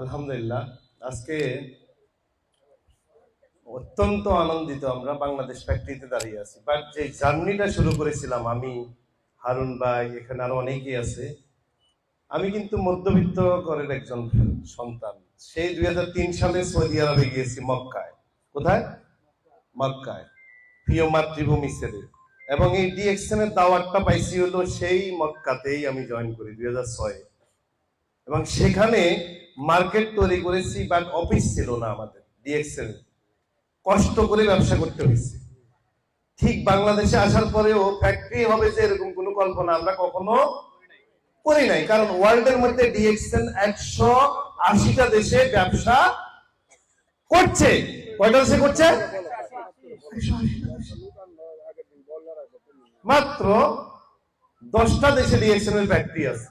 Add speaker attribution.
Speaker 1: আলহামদুলিল্লাহ, আজকে অত্যন্ত আনন্দিত। আমরা বাংলাদেশ ফ্যাক্টরিতে দাঁড়িয়ে আছি, বাট যে জার্নিটা শুরু করেছিলাম আমি, হারুন ভাই, এখানে আরো অনেকেই আছে। আমি কিন্তু মধ্যবিত্ত ঘরের একজন সন্তান। সেই 2003 সালে সৌদি আরবে গিয়েছি, মক্কায়। কোথায়? মক্কায়, প্রিয় মাতৃভূমি ছেড়ে। এবং এই ডিএক্সএন এর দাওয়াতটা পাইছি হলো সেই মক্কাতেই। আমি জয়েন করি 2006। এবং সেখানে মার্কেট তৈরি করেছি, বাট অফিস ছিল না আমাদের ডিএক্সএল। কষ্ট করে ব্যবসা করতে হয়েছে। ঠিক বাংলাদেশে আসার পরেও ফ্যাক্টরি হবে যে এরকম কোনো কল্পনা আমরা কখনো করি নাই, কারণ ওয়ার্ল্ডের মধ্যে ডিএক্সএল 180টা দেশে ব্যবসা করছে। কয়টা দেশে করছে? মাত্র 10টা দেশে ডিএক্সএল এর ফ্যাক্টরি আছে।